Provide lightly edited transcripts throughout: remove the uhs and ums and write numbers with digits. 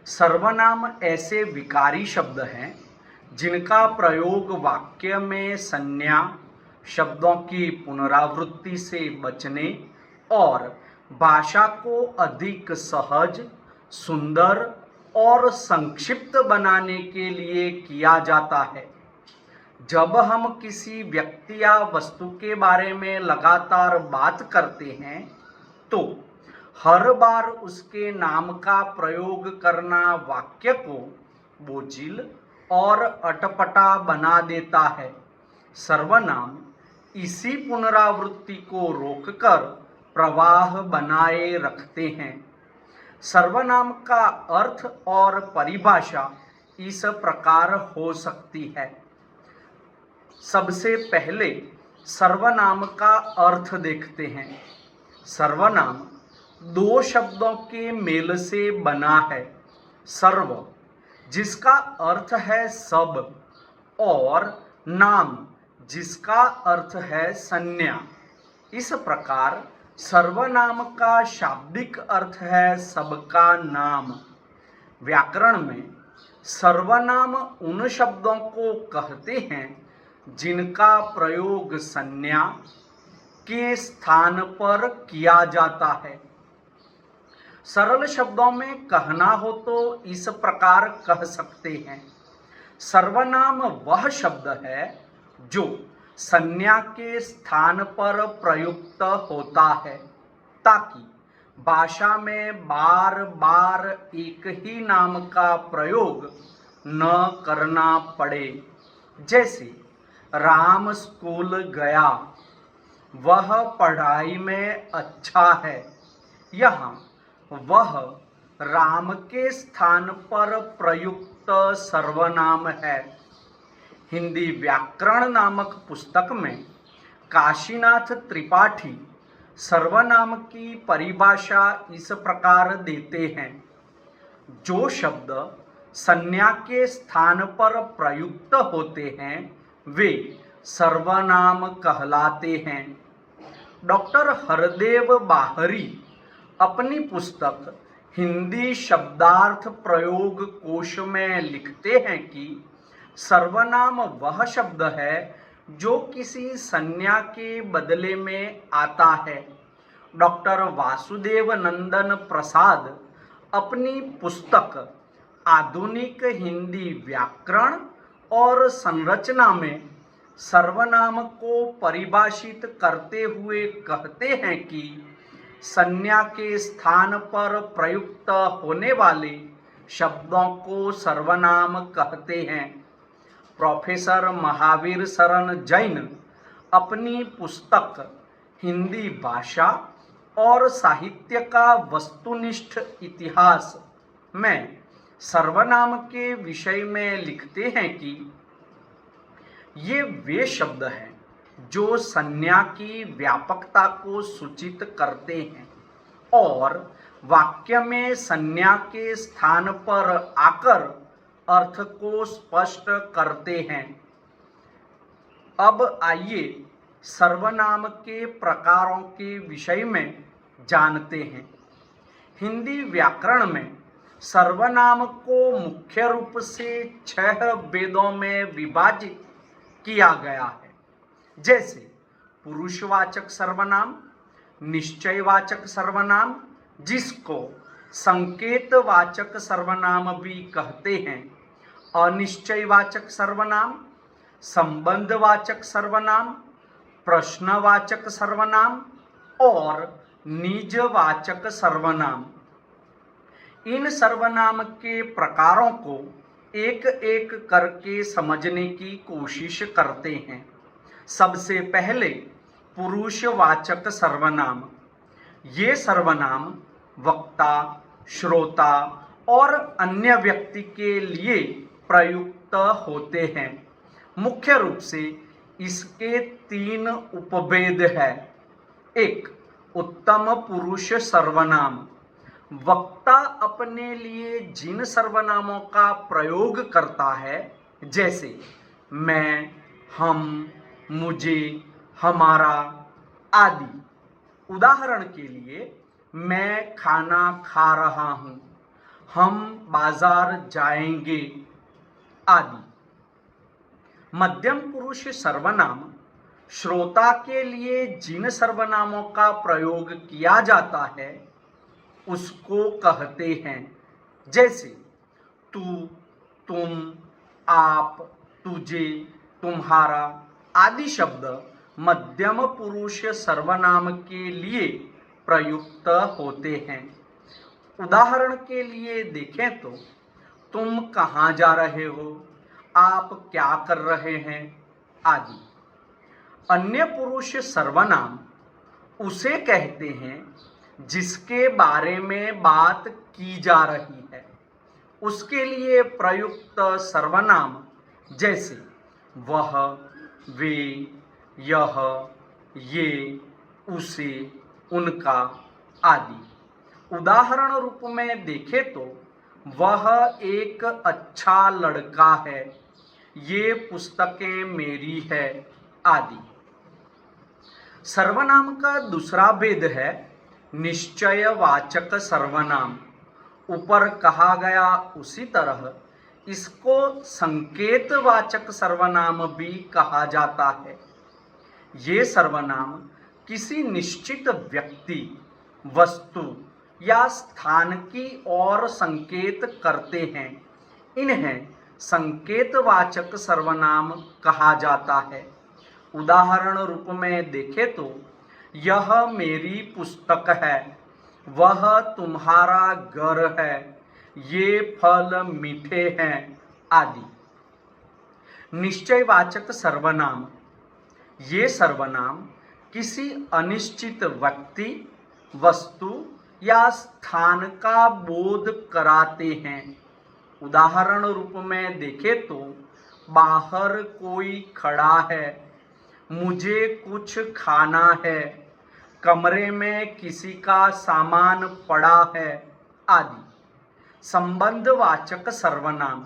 सर्वनाम ऐसे विकारी शब्द हैं जिनका प्रयोग वाक्य में संज्ञा, शब्दों की पुनरावृत्ति से बचने और भाषा को अधिक सहज, सुंदर और संक्षिप्त बनाने के लिए किया जाता है। जब हम किसी व्यक्ति या वस्तु के बारे में लगातार बात करते हैं तो हर बार उसके नाम का प्रयोग करना वाक्य को बोझिल और अटपटा बना देता है। सर्वनाम इसी पुनरावृत्ति को रोककर प्रवाह बनाए रखते हैं। सर्वनाम का अर्थ और परिभाषा इस प्रकार हो सकती है। सबसे पहले सर्वनाम का अर्थ देखते हैं। सर्वनाम दो शब्दों के मेल से बना है। सर्व, जिसका अर्थ है सब, और नाम, जिसका अर्थ है संज्ञा। इस प्रकार सर्वनाम का शाब्दिक अर्थ है सबका नाम। व्याकरण में सर्वनाम उन शब्दों को कहते हैं जिनका प्रयोग संज्ञा के स्थान पर किया जाता है। सरल शब्दों में कहना हो तो इस प्रकार कह सकते हैं, सर्वनाम वह शब्द है जो संज्ञा के स्थान पर प्रयुक्त होता है ताकि भाषा में बार बार एक ही नाम का प्रयोग न करना पड़े। जैसे राम स्कूल गया, वह पढ़ाई में अच्छा है। यहाँ वह राम के स्थान पर प्रयुक्त सर्वनाम है। हिंदी व्याकरण नामक पुस्तक में काशीनाथ त्रिपाठी सर्वनाम की परिभाषा इस प्रकार देते हैं, जो शब्द संज्ञा के स्थान पर प्रयुक्त होते हैं वे सर्वनाम कहलाते हैं। डॉक्टर हरदेव बाहरी अपनी पुस्तक हिंदी शब्दार्थ प्रयोग कोश में लिखते हैं कि सर्वनाम वह शब्द है जो किसी संज्ञा के बदले में आता है। डॉक्टर वासुदेव नंदन प्रसाद अपनी पुस्तक आधुनिक हिंदी व्याकरण और संरचना में सर्वनाम को परिभाषित करते हुए कहते हैं कि संज्ञा के स्थान पर प्रयुक्त होने वाले शब्दों को सर्वनाम कहते हैं। प्रोफेसर महावीर शरण जैन अपनी पुस्तक हिंदी भाषा और साहित्य का वस्तुनिष्ठ इतिहास में सर्वनाम के विषय में लिखते हैं कि ये वे शब्द हैं जो संज्ञा की व्यापकता को सूचित करते हैं और वाक्य में संज्ञा के स्थान पर आकर अर्थ को स्पष्ट करते हैं। अब आइए सर्वनाम के प्रकारों के विषय में जानते हैं। हिंदी व्याकरण में सर्वनाम को मुख्य रूप से 6 भेदों में विभाजित किया गया है। जैसे पुरुषवाचक सर्वनाम, निश्चयवाचक सर्वनाम जिसको संकेतवाचक सर्वनाम भी कहते हैं, अनिश्चयवाचक सर्वनाम, संबंधवाचक सर्वनाम, प्रश्नवाचक सर्वनाम और निजवाचक सर्वनाम। इन सर्वनाम के प्रकारों को एक एक करके समझने की कोशिश करते हैं। सबसे पहले पुरुषवाचक सर्वनाम। ये सर्वनाम वक्ता, श्रोता और अन्य व्यक्ति के लिए प्रयुक्त होते हैं। मुख्य रूप से इसके 3 उपभेद हैं। एक, उत्तम पुरुष सर्वनाम। वक्ता अपने लिए जिन सर्वनामों का प्रयोग करता है, जैसे मैं, हम, मुझे, हमारा आदि। उदाहरण के लिए, मैं खाना खा रहा हूँ, हम बाजार जाएंगे आदि। मध्यम पुरुष सर्वनाम श्रोता के लिए जिन सर्वनामों का प्रयोग किया जाता है उसको कहते हैं, जैसे तू, तुम, आप, तुझे, तुम्हारा आदि शब्द मध्यम पुरुष सर्वनाम के लिए प्रयुक्त होते हैं। उदाहरण के लिए देखें तो तुम कहाँ जा रहे हो, आप क्या कर रहे हैं आदि। अन्य पुरुष सर्वनाम उसे कहते हैं जिसके बारे में बात की जा रही है, उसके लिए प्रयुक्त सर्वनाम जैसे वह, वे, यह, ये, उसे, उनका आदि। उदाहरण रूप में देखें तो वह एक अच्छा लड़का है, ये पुस्तकें मेरी है आदि। सर्वनाम का दूसरा भेद है निश्चयवाचक सर्वनाम। ऊपर कहा गया उसी तरह इसको संकेतवाचक सर्वनाम भी कहा जाता है। ये सर्वनाम किसी निश्चित व्यक्ति, वस्तु या स्थान की ओर संकेत करते हैं। इन्हें संकेतवाचक सर्वनाम कहा जाता है। उदाहरण रूप में देखें तो यह मेरी पुस्तक है, वह तुम्हारा घर है, ये फल मीठे हैं आदि। निश्चयवाचक सर्वनाम ये सर्वनाम किसी अनिश्चित व्यक्ति, वस्तु या स्थान का बोध कराते हैं। उदाहरण रूप में देखें तो बाहर कोई खड़ा है, मुझे कुछ खाना है, कमरे में किसी का सामान पड़ा है आदि। संबंधवाचक सर्वनाम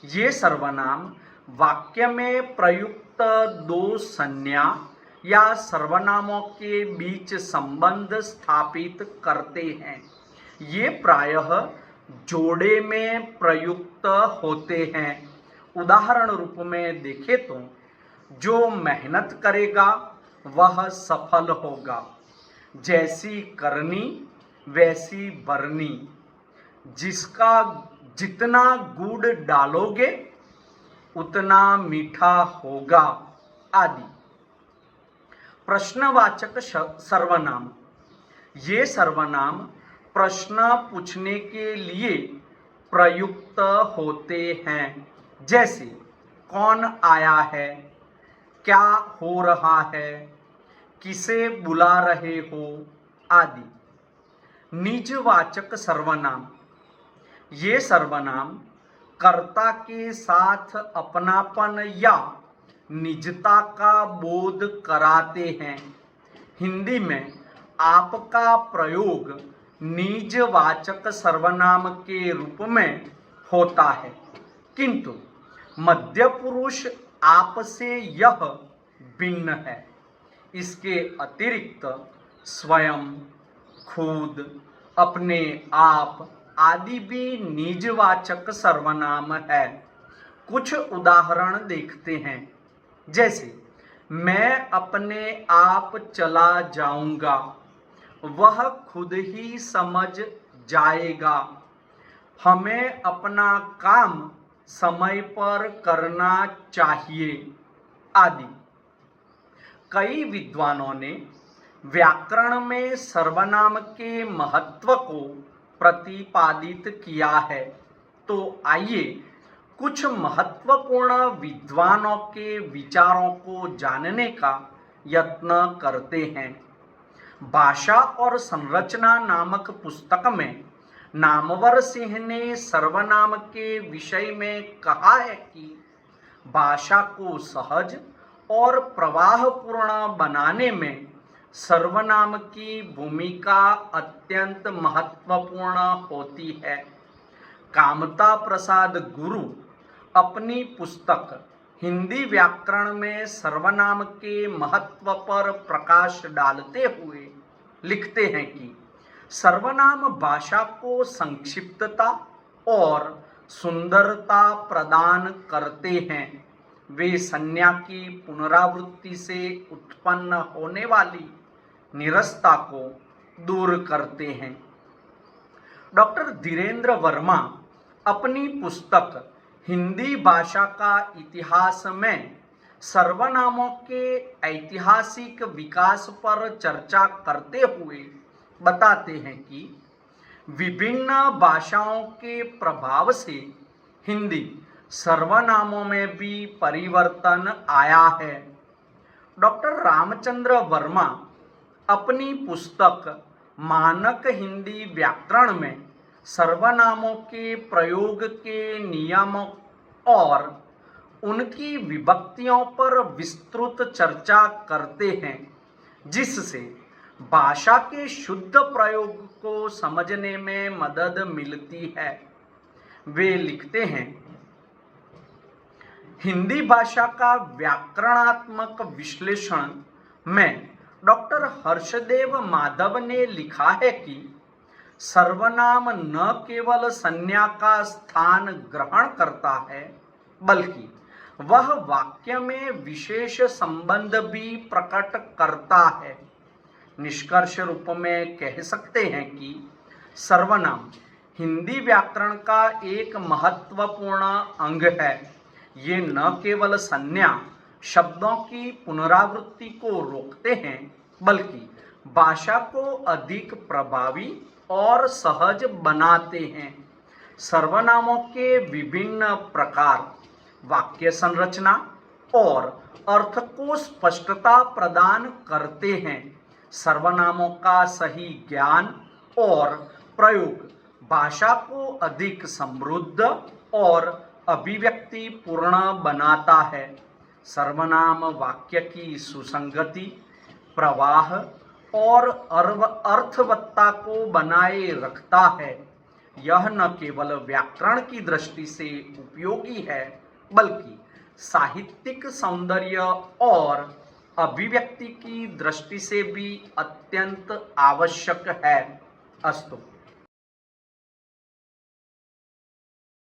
ये सर्वनाम वाक्य में प्रयुक्त दो संज्ञा या सर्वनामों के बीच संबंध स्थापित करते हैं। ये प्रायः जोड़े में प्रयुक्त होते हैं। उदाहरण रूप में देखें तो जो मेहनत करेगा वह सफल होगा, जैसी करनी वैसी बरनी, जिसका जितना गुड़ डालोगे उतना मीठा होगा आदि। प्रश्नवाचक सर्वनाम ये सर्वनाम प्रश्न पूछने के लिए प्रयुक्त होते हैं, जैसे कौन आया है, क्या हो रहा है, किसे बुला रहे हो आदि। निजवाचक सर्वनाम ये सर्वनाम कर्ता के साथ अपनापन या निजता का बोध कराते हैं। हिंदी में आपका प्रयोग निजवाचक सर्वनाम के रूप में होता है, किंतु मध्य पुरुष आप से यह भिन्न है। इसके अतिरिक्त स्वयं, खुद, अपने आप आदि भी निजवाचक सर्वनाम है। कुछ उदाहरण देखते हैं, जैसे मैं अपने आप चला जाऊंगा, वह खुद ही समझ जाएगा, हमें अपना काम समय पर करना चाहिए आदि। कई विद्वानों ने व्याकरण में सर्वनाम के महत्व को प्रतिपादित किया है। तो आइए कुछ महत्वपूर्ण विद्वानों के विचारों को जानने का यत्न करते हैं। भाषा और संरचना नामक पुस्तक में नामवर सिंह ने सर्वनाम के विषय में कहा है कि भाषा को सहज और प्रवाहपूर्ण बनाने में सर्वनाम की भूमिका अत्यंत महत्वपूर्ण होती है। कामता प्रसाद गुरु अपनी पुस्तक हिंदी व्याकरण में सर्वनाम के महत्व पर प्रकाश डालते हुए लिखते हैं कि सर्वनाम भाषा को संक्षिप्तता और सुंदरता प्रदान करते हैं। वे संज्ञा की पुनरावृत्ति से उत्पन्न होने वाली नीरसता को दूर करते हैं। डॉक्टर धीरेन्द्र वर्मा अपनी पुस्तक हिंदी भाषा का इतिहास में सर्वनामों के ऐतिहासिक विकास पर चर्चा करते हुए बताते हैं कि विभिन्न भाषाओं के प्रभाव से हिंदी सर्वनामों में भी परिवर्तन आया है। डॉक्टर रामचंद्र वर्मा अपनी पुस्तक मानक हिंदी व्याकरण में सर्वनामों के प्रयोग के नियमों और उनकी विभक्तियों पर विस्तृत चर्चा करते हैं, जिससे भाषा के शुद्ध प्रयोग को समझने में मदद मिलती है। वे लिखते हैं, हिंदी भाषा का व्याकरणात्मक विश्लेषण में डॉक्टर हर्षदेव माधव ने लिखा है कि सर्वनाम न केवल संज्ञा का स्थान ग्रहण करता है, बल्कि वह वाक्य में विशेष संबंध भी प्रकट करता है। निष्कर्ष रूप में कह सकते हैं कि सर्वनाम हिंदी व्याकरण का एक महत्वपूर्ण अंग है। ये न केवल संज्ञा शब्दों की पुनरावृत्ति को रोकते हैं, बल्कि भाषा को अधिक प्रभावी और सहज बनाते हैं। सर्वनामों के विभिन्न प्रकार वाक्य संरचना और अर्थ को स्पष्टता प्रदान करते हैं। सर्वनामों का सही ज्ञान और प्रयोग भाषा को अधिक समृद्ध और अभिव्यक्ति पूर्ण बनाता है। सर्वनाम वाक्य की सुसंगति, प्रवाह और अर्थवत्ता को बनाए रखता है। यह न केवल व्याकरण की दृष्टि से उपयोगी है, बल्कि साहित्यिक सौंदर्य और अभिव्यक्ति की दृष्टि से भी अत्यंत आवश्यक है। अस्तु।